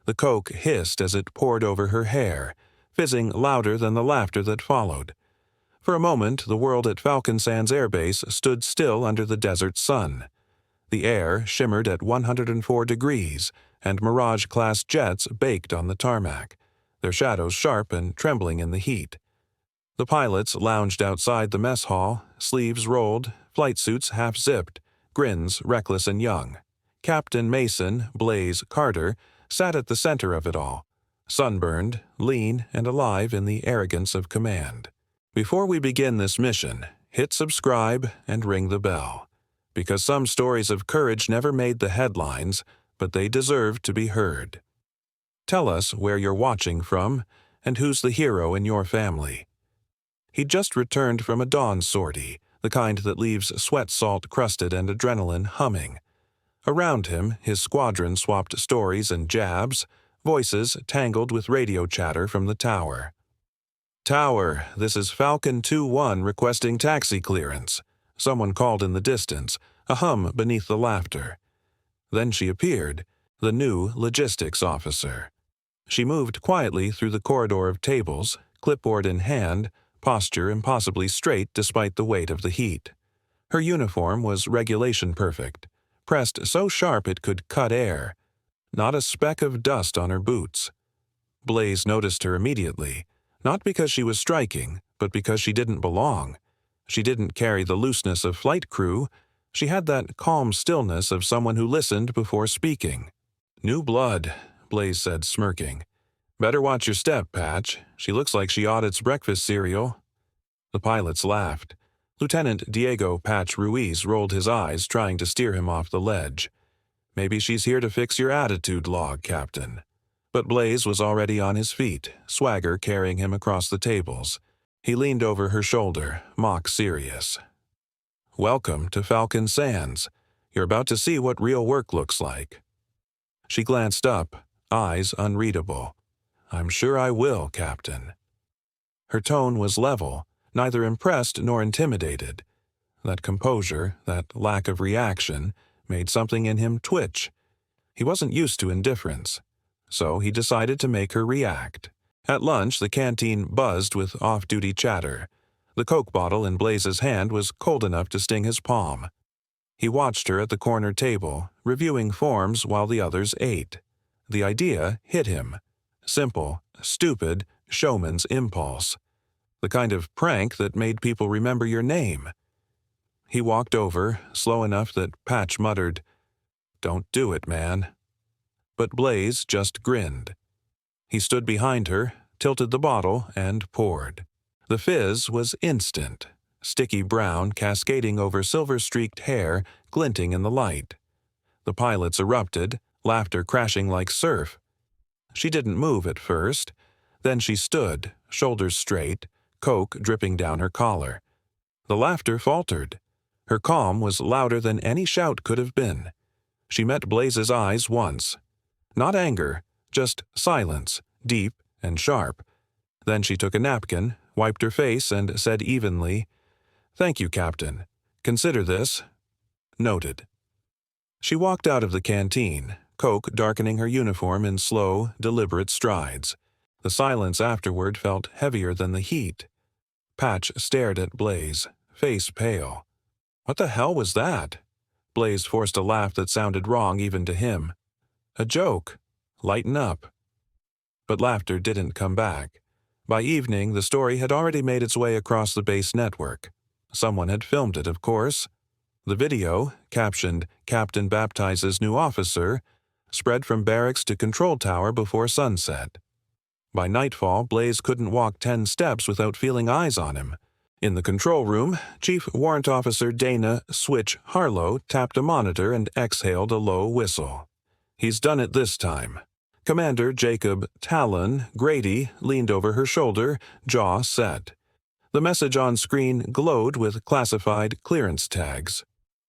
The coke hissed as it poured over her hair, fizzing louder than the laughter that followed. For a moment, the world at Falcon Sands Air Base stood still under the desert sun. The air shimmered at 104 degrees, and Mirage-class jets baked on the tarmac, their shadows sharp and trembling in the heat. The pilots lounged outside the mess hall, sleeves rolled, flight suits half-zipped, grins reckless and young. Captain Mason, Blaze Carter, sat at the center of it all, sunburned, lean, and alive in the arrogance of command. Before we begin this mission, hit subscribe and ring the bell, because some stories of courage never made the headlines, but they deserve to be heard. Tell us where you're watching from and who's the hero in your family. He'd just returned from a dawn sortie, the kind that leaves sweat salt crusted and adrenaline humming. Around him, his squadron swapped stories and jabs, voices tangled with radio chatter from the tower. "Tower, this is Falcon 2-1 requesting taxi clearance," someone called in the distance, a hum beneath the laughter. Then she appeared, the new logistics officer. She moved quietly through the corridor of tables, clipboard in hand, posture impossibly straight despite the weight of the heat. Her uniform was regulation perfect, pressed so sharp it could cut air. Not a speck of dust on her boots. Blaze noticed her immediately, not because she was striking, but because she didn't belong. She didn't carry the looseness of flight crew. She had that calm stillness of someone who listened before speaking. "New blood," Blaze said, smirking. "Better watch your step, Patch. She looks like she audits breakfast cereal." The pilots laughed. Lieutenant Diego Patch Ruiz rolled his eyes, trying to steer him off the ledge. "Maybe she's here to fix your attitude log, Captain." But Blaze was already on his feet, swagger carrying him across the tables. He leaned over her shoulder, mock serious. "Welcome to Falcon Sands. You're about to see what real work looks like." She glanced up, eyes unreadable. "I'm sure I will, Captain." Her tone was level, neither impressed nor intimidated. That composure, that lack of reaction, made something in him twitch. He wasn't used to indifference, so he decided to make her react. At lunch, the canteen buzzed with off-duty chatter. The Coke bottle in Blaze's hand was cold enough to sting his palm. He watched her at the corner table, reviewing forms while the others ate. The idea hit him. Simple, stupid, showman's impulse. The kind of prank that made people remember your name. He walked over, slow enough that Patch muttered, "Don't do it, man." But Blaze just grinned. He stood behind her, tilted the bottle, and poured. The fizz was instant, sticky brown cascading over silver-streaked hair, glinting in the light. The pilots erupted, laughter crashing like surf. She didn't move at first. Then she stood, shoulders straight, Coke dripping down her collar. The laughter faltered. Her calm was louder than any shout could have been. She met Blaze's eyes once. Not anger, just silence, deep and sharp. Then she took a napkin, wiped her face, and said evenly, "Thank you, Captain. Consider this." Noted. She walked out of the canteen, Coke darkening her uniform in slow, deliberate strides. The silence afterward felt heavier than the heat. Patch stared at Blaze, face pale. What the hell was that? Blaze forced a laugh that sounded wrong even to him. A joke. Lighten up. But laughter didn't come back. By evening, the story had already made its way across the base network. Someone had filmed it, of course. The video, captioned "Captain Baptizes New Officer," spread from barracks to control tower before sunset. By nightfall, Blaze couldn't walk 10 steps without feeling eyes on him. In the control room, Chief Warrant Officer Dana Switch Harlow tapped a monitor and exhaled a low whistle. He's done it this time. Commander Jacob Talon Grady leaned over her shoulder, jaw set. The message on screen glowed with classified clearance tags.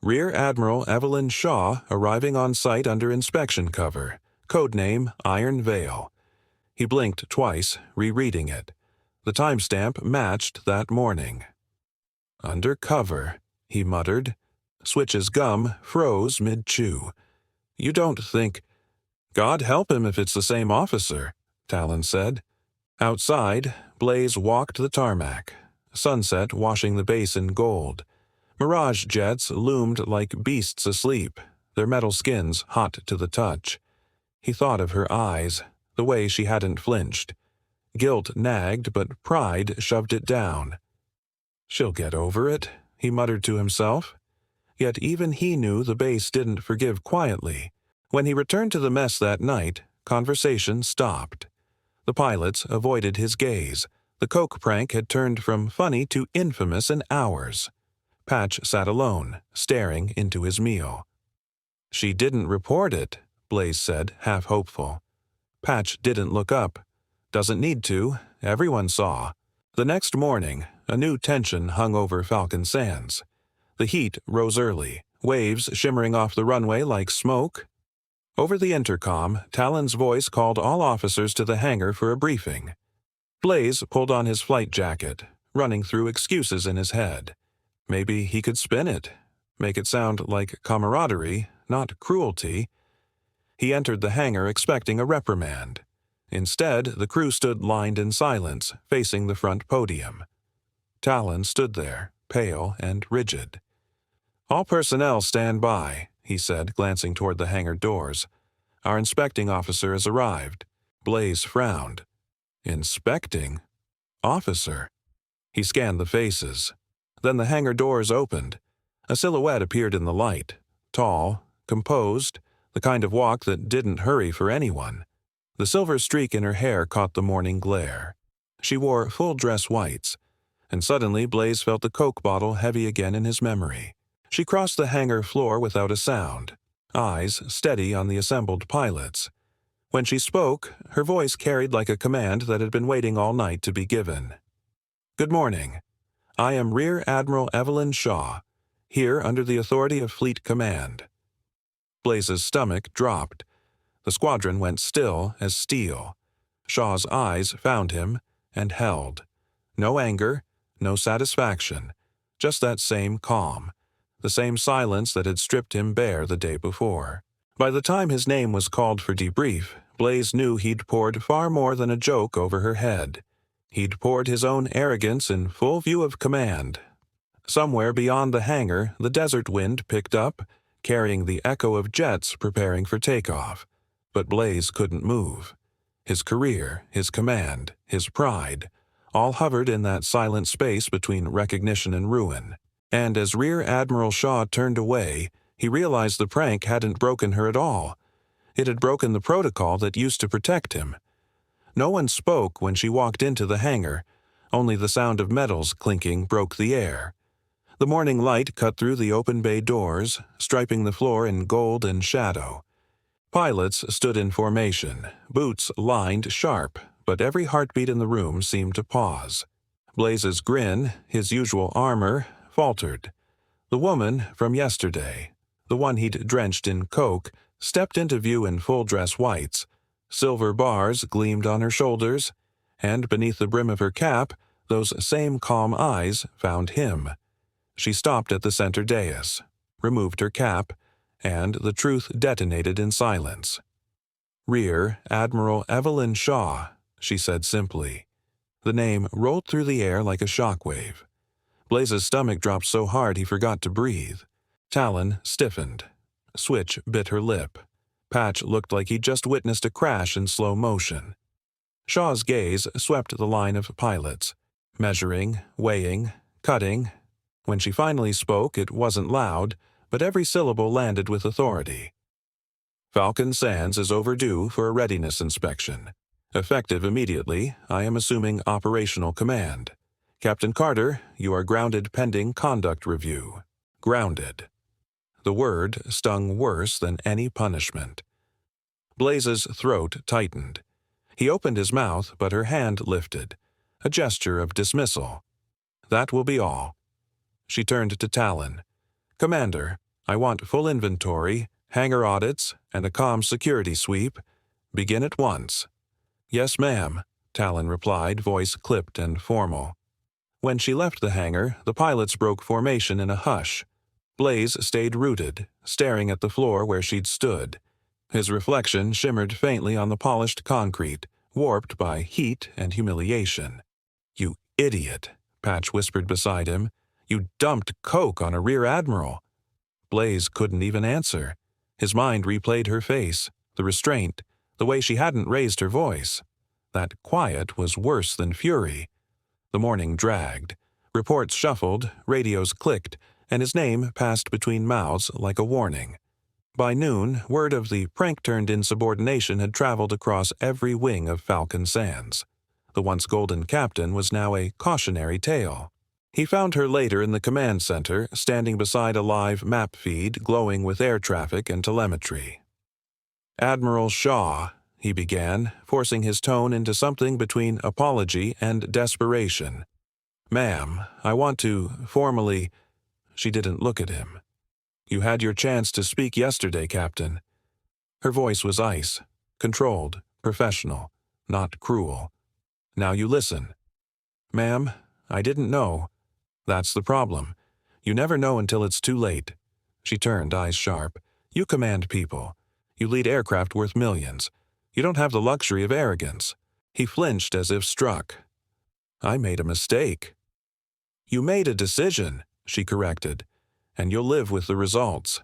Rear Admiral Evelyn Shaw arriving on site under inspection cover. Codename Iron Veil. He blinked twice, rereading it. The timestamp matched that morning. "Under cover," he muttered. Switch's gum froze mid-chew. "You don't think—" God help him if it's the same officer, Talon said. Outside, Blaze walked the tarmac, sunset washing the base in gold. Mirage jets loomed like beasts asleep, their metal skins hot to the touch. He thought of her eyes, the way she hadn't flinched. Guilt nagged, but pride shoved it down. She'll get over it, he muttered to himself. Yet even he knew the base didn't forgive quietly. When he returned to the mess that night, conversation stopped. The pilots avoided his gaze. The coke prank had turned from funny to infamous in hours. Patch sat alone, staring into his meal. She didn't report it, Blaze said, half hopeful. Patch didn't look up. Doesn't need to. Everyone saw. The next morning, a new tension hung over Falcon Sands. The heat rose early, waves shimmering off the runway like smoke. Over the intercom, Talon's voice called all officers to the hangar for a briefing. Blaze pulled on his flight jacket, running through excuses in his head. Maybe he could spin it, make it sound like camaraderie, not cruelty. He entered the hangar expecting a reprimand. Instead, the crew stood lined in silence, facing the front podium. Talon stood there, pale and rigid. "All personnel stand by," he said, glancing toward the hangar doors. "Our inspecting officer has arrived." Blaze frowned. Inspecting? Officer? He scanned the faces. Then the hangar doors opened. A silhouette appeared in the light, tall, composed, the kind of walk that didn't hurry for anyone. The silver streak in her hair caught the morning glare. She wore full-dress whites, and suddenly Blaze felt the Coke bottle heavy again in his memory. She crossed the hangar floor without a sound, eyes steady on the assembled pilots. When she spoke, her voice carried like a command that had been waiting all night to be given. "Good morning. I am Rear Admiral Evelyn Shaw, here under the authority of Fleet Command." Blaze's stomach dropped. The squadron went still as steel. Shaw's eyes found him and held. No anger, no satisfaction, just that same calm, the same silence that had stripped him bare the day before. By the time his name was called for debrief, Blaze knew he'd poured far more than a joke over her head. He'd poured his own arrogance in full view of command. Somewhere beyond the hangar, the desert wind picked up, carrying the echo of jets preparing for takeoff. But Blaze couldn't move. His career, his command, his pride, all hovered in that silent space between recognition and ruin. And as Rear Admiral Shaw turned away, he realized the prank hadn't broken her at all. It had broken the protocol that used to protect him. No one spoke when she walked into the hangar. Only the sound of metals clinking broke the air. The morning light cut through the open bay doors, striping the floor in gold and shadow. Pilots stood in formation, boots lined sharp, but every heartbeat in the room seemed to pause. Blaze's grin, his usual armor, faltered. The woman from yesterday, the one he'd drenched in coke, stepped into view in full-dress whites. Silver bars gleamed on her shoulders, and beneath the brim of her cap, those same calm eyes found him. She stopped at the center dais, removed her cap, and the truth detonated in silence. "Rear Admiral Evelyn Shaw," she said simply. The name rolled through the air like a shockwave. Blaze's stomach dropped so hard he forgot to breathe. Talon stiffened. Switch bit her lip. Patch looked like he'd just witnessed a crash in slow motion. Shaw's gaze swept the line of pilots, measuring, weighing, cutting. When she finally spoke, it wasn't loud, but every syllable landed with authority. "Falcon Sands is overdue for a readiness inspection. Effective immediately, I am assuming operational command. Captain Carter, you are grounded pending conduct review." Grounded. The word stung worse than any punishment. Blaze's throat tightened. He opened his mouth, but her hand lifted, a gesture of dismissal. "That will be all." She turned to Talon. "Commander, I want full inventory, hangar audits, and a comm security sweep. Begin at once." "Yes, ma'am," Talon replied, voice clipped and formal. When she left the hangar, the pilots broke formation in a hush. Blaze stayed rooted, staring at the floor where she'd stood. His reflection shimmered faintly on the polished concrete, warped by heat and humiliation. "You idiot," Patch whispered beside him. "You dumped coke on a rear admiral." Blaze couldn't even answer. His mind replayed her face, the restraint, the way she hadn't raised her voice. That quiet was worse than fury. The morning dragged. Reports shuffled, radios clicked, and his name passed between mouths like a warning. By noon, word of the prank-turned insubordination had traveled across every wing of Falcon Sands. The once golden captain was now a cautionary tale. He found her later in the command center, standing beside a live map feed glowing with air traffic and telemetry. "Admiral Shaw," he began, forcing his tone into something between apology and desperation. "Ma'am, I want to formally—" She didn't look at him. "You had your chance to speak yesterday, Captain." Her voice was ice, controlled, professional, not cruel. "Now you listen." "Ma'am, I didn't know." "That's the problem. You never know until it's too late." She turned, eyes sharp. "You command people. You lead aircraft worth millions. You don't have the luxury of arrogance." He flinched as if struck. "I made a mistake." "You made a decision," she corrected, "and you'll live with the results."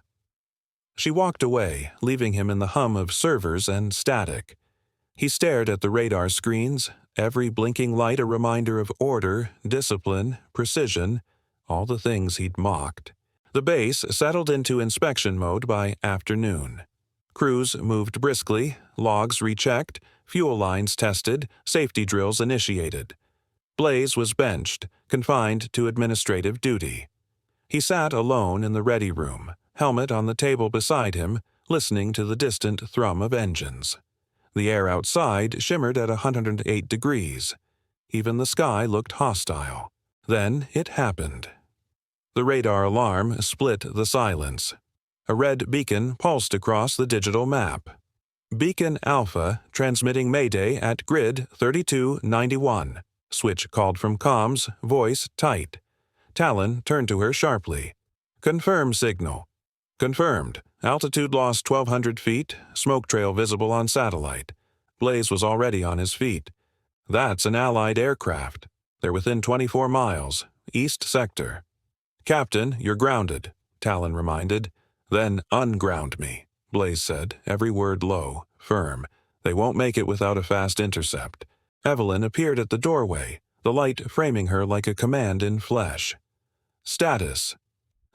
She walked away, leaving him in the hum of servers and static. He stared at the radar screens, every blinking light a reminder of order, discipline, precision, all the things he'd mocked. The base settled into inspection mode by afternoon. Crews moved briskly, logs rechecked, fuel lines tested, safety drills initiated. Blaze was benched, confined to administrative duty. He sat alone in the ready room, helmet on the table beside him, listening to the distant thrum of engines. The air outside shimmered at 108 degrees. Even the sky looked hostile. Then it happened. The radar alarm split the silence. A red beacon pulsed across the digital map. "Beacon Alpha transmitting Mayday at grid 3291. Switch called from comms, voice tight. Talon turned to her sharply. "Confirm signal." "Confirmed. Altitude lost 1,200 feet, smoke trail visible on satellite." Blaze was already on his feet. "That's an Allied aircraft. They're within 24 miles, east sector." "Captain, you're grounded," Talon reminded. "Then unground me," Blaze said, every word low, firm. "They won't make it without a fast intercept." Evelyn appeared at the doorway, the light framing her like a command in flesh. "Status.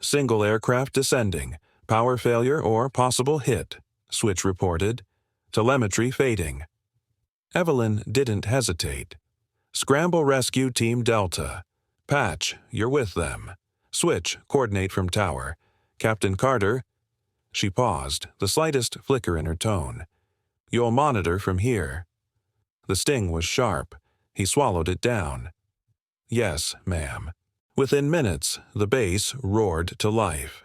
Single aircraft descending. Power failure or possible hit," Switch reported. "Telemetry fading." Evelyn didn't hesitate. "Scramble Rescue Team Delta. Patch, you're with them. Switch, coordinate from tower. Captain Carter." She paused, the slightest flicker in her tone. "You'll monitor from here." The sting was sharp. He swallowed it down. "Yes, ma'am." Within minutes, the base roared to life.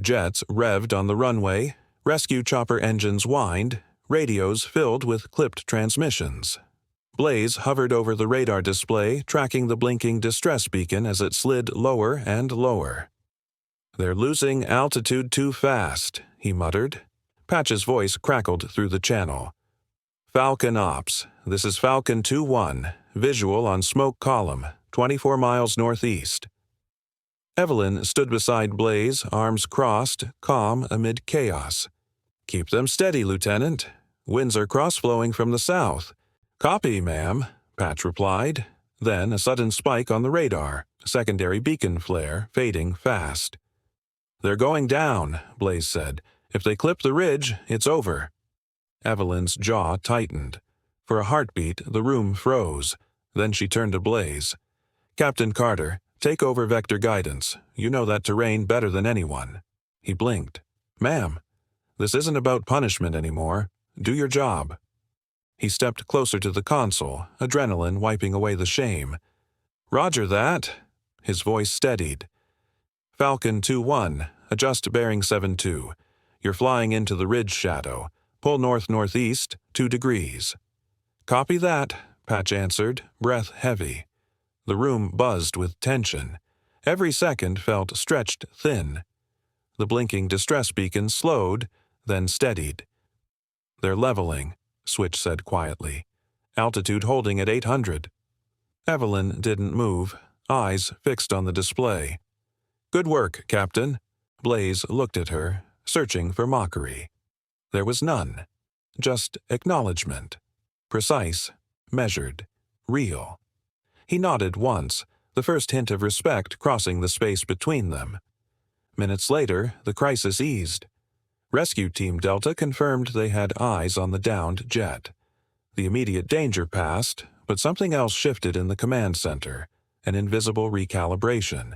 Jets revved on the runway, rescue chopper engines whined, radios filled with clipped transmissions. Blaze hovered over the radar display, tracking the blinking distress beacon as it slid lower and lower. "They're losing altitude too fast," he muttered. Patch's voice crackled through the channel. "Falcon Ops, this is Falcon 2-1, visual on smoke column, 24 miles northeast." Evelyn stood beside Blaze, arms crossed, calm amid chaos. "Keep them steady, Lieutenant. Winds are cross-flowing from the south." "Copy, ma'am," Patch replied. Then a sudden spike on the radar, secondary beacon flare, fading fast. "They're going down," Blaze said. "If they clip the ridge, it's over." Evelyn's jaw tightened. For a heartbeat, the room froze. Then she turned to Blaze. "Captain Carter, take over vector guidance. You know that terrain better than anyone." He blinked. "Ma'am, this isn't about punishment anymore. Do your job." He stepped closer to the console, adrenaline wiping away the shame. "Roger that." His voice steadied. "Falcon 2-1, adjust bearing 7-2. You're flying into the ridge shadow. Pull north-northeast, 2 degrees." "Copy that," Patch answered, breath heavy. The room buzzed with tension. Every second felt stretched thin. The blinking distress beacon slowed, then steadied. They're leveling, Switch said quietly. Altitude holding at 800. Evelyn didn't move, eyes fixed on the display. Good work, Captain. Blaze looked at her, searching for mockery. There was none. Just acknowledgement. Precise, measured, real. He nodded once, the first hint of respect crossing the space between them. Minutes later, the crisis eased. Rescue Team Delta confirmed they had eyes on the downed jet. The immediate danger passed, but something else shifted in the command center, an invisible recalibration.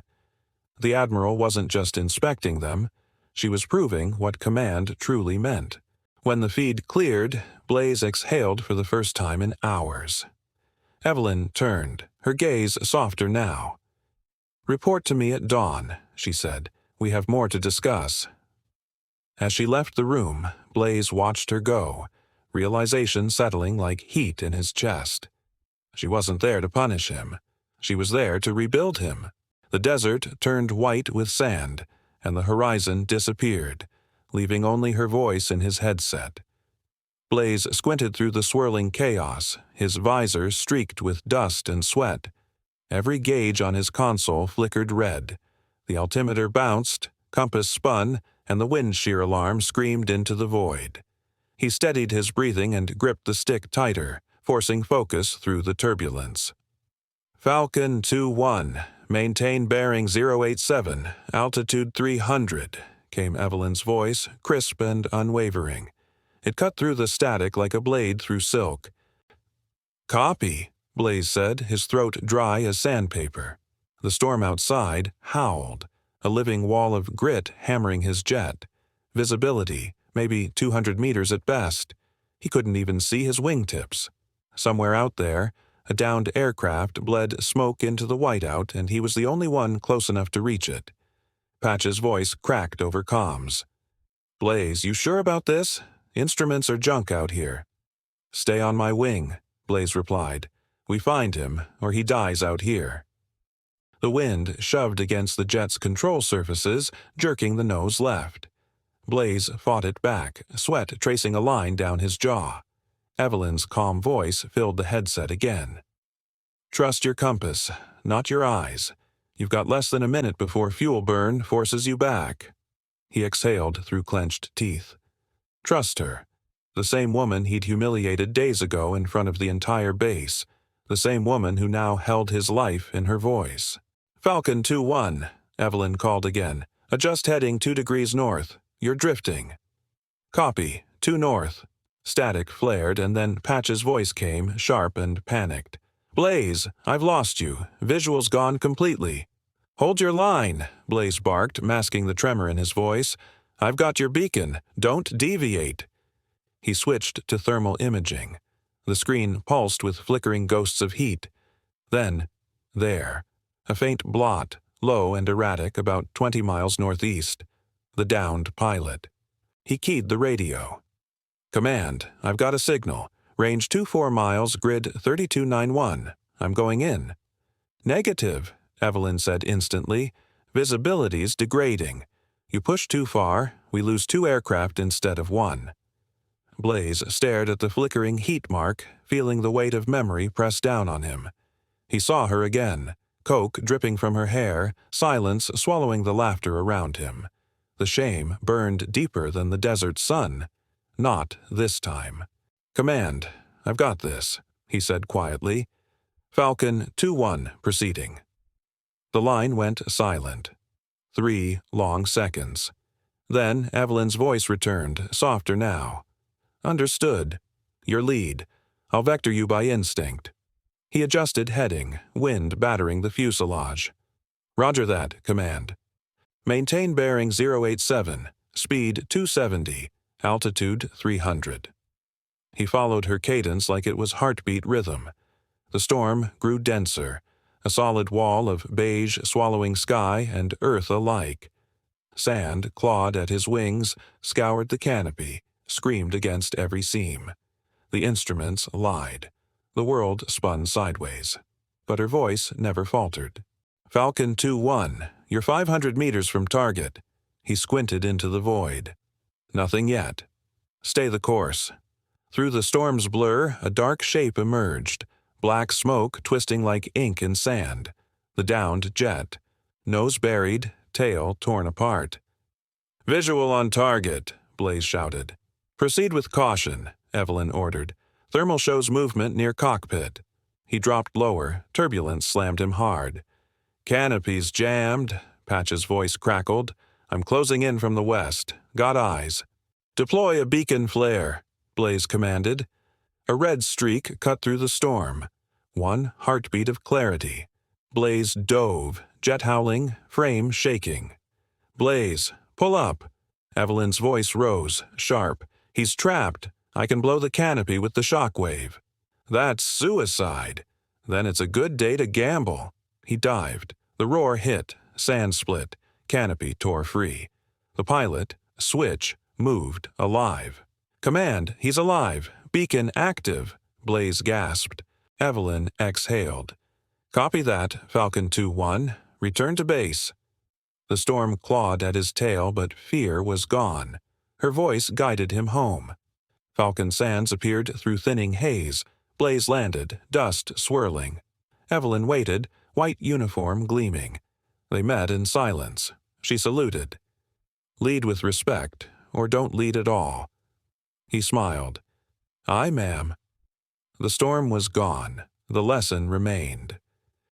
The Admiral wasn't just inspecting them, she was proving what command truly meant. When the feed cleared, Blaze exhaled for the first time in hours. Evelyn turned, her gaze softer now. Report to me at dawn, she said. We have more to discuss. As she left the room, Blaze watched her go, realization settling like heat in his chest. She wasn't there to punish him. She was there to rebuild him. The desert turned white with sand, and the horizon disappeared, leaving only her voice in his headset. Blaze squinted through the swirling chaos, his visor streaked with dust and sweat. Every gauge on his console flickered red. The altimeter bounced, compass spun, and the wind shear alarm screamed into the void. He steadied his breathing and gripped the stick tighter, forcing focus through the turbulence. Falcon 2-1, maintain bearing 087, altitude 300, came Evelyn's voice, crisp and unwavering. It cut through the static like a blade through silk. Copy, Blaze said, his throat dry as sandpaper. The storm outside howled, a living wall of grit hammering his jet. Visibility, maybe 200 meters at best. He couldn't even see his wingtips. Somewhere out there, a downed aircraft bled smoke into the whiteout, and he was the only one close enough to reach it. Patch's voice cracked over comms. Blaze, you sure about this? Instruments are junk out here. Stay on my wing, Blaze replied. We find him, or he dies out here. The wind shoved against the jet's control surfaces, jerking the nose left. Blaze fought it back, sweat tracing a line down his jaw. Evelyn's calm voice filled the headset again. Trust your compass, not your eyes. You've got less than a minute before fuel burn forces you back. He exhaled through clenched teeth. Trust her. The same woman he'd humiliated days ago in front of the entire base. The same woman who now held his life in her voice. Falcon 2-1, Evelyn called again. Adjust heading 2 degrees north. You're drifting. Copy, 2 north. Static flared, and then Patch's voice came, sharp and panicked. Blaze, I've lost you. Visual's gone completely. Hold your line, Blaze barked, masking the tremor in his voice. I've got your beacon. Don't deviate. He switched to thermal imaging. The screen pulsed with flickering ghosts of heat. Then, there, a faint blot, low and erratic, about 20 miles northeast. The downed pilot. He keyed the radio. Command, I've got a signal. Range 24 miles, grid 3291. I'm going in. Negative, Evelyn said instantly. Visibility's degrading. You push too far, we lose 2 aircraft instead of 1. Blaze stared at the flickering heat mark, feeling the weight of memory press down on him. He saw her again, coke dripping from her hair, silence swallowing the laughter around him. The shame burned deeper than the desert sun. Not this time. Command, I've got this, he said quietly. Falcon 2-1 proceeding. The line went silent. 3 long seconds. Then Evelyn's voice returned, softer now. Understood. Your lead. I'll vector you by instinct. He adjusted heading, wind battering the fuselage. Roger that, Command. Maintain bearing 087, speed 270, altitude 300. He followed her cadence like it was heartbeat rhythm. The storm grew denser, a solid wall of beige swallowing sky and earth alike. Sand clawed at his wings, scoured the canopy, screamed against every seam. The instruments lied. The world spun sideways. But her voice never faltered. Falcon 2-1, you're 500 meters from target. He squinted into the void. Nothing yet. Stay the course. Through the storm's blur, a dark shape emerged, black smoke twisting like ink in sand. The downed jet. Nose buried, tail torn apart. "Visual on target," Blaze shouted. "Proceed with caution," Evelyn ordered. "Thermal shows movement near cockpit." He dropped lower. Turbulence slammed him hard. "Canopy's jammed," Patch's voice crackled. "I'm closing in from the west. Got eyes." "Deploy a beacon flare," Blaze commanded. A red streak cut through the storm. One heartbeat of clarity. Blaze dove, jet howling, frame shaking. "Blaze, pull up." Evelyn's voice rose, sharp. "He's trapped. I can blow the canopy with the shockwave." "That's suicide." "Then it's a good day to gamble." He dived. The roar hit. Sand split. Canopy tore free. The pilot, switch, moved, alive. "Command, he's alive. Beacon active," Blaze gasped. Evelyn exhaled. "Copy that, Falcon 2-1. Return to base." The storm clawed at his tail, but fear was gone. Her voice guided him home. Falcon Sands appeared through thinning haze. Blaze landed, dust swirling. Evelyn waited, white uniform gleaming. They met in silence. She saluted. "Lead with respect, or don't lead at all." He smiled. "Aye, ma'am." The storm was gone. The lesson remained.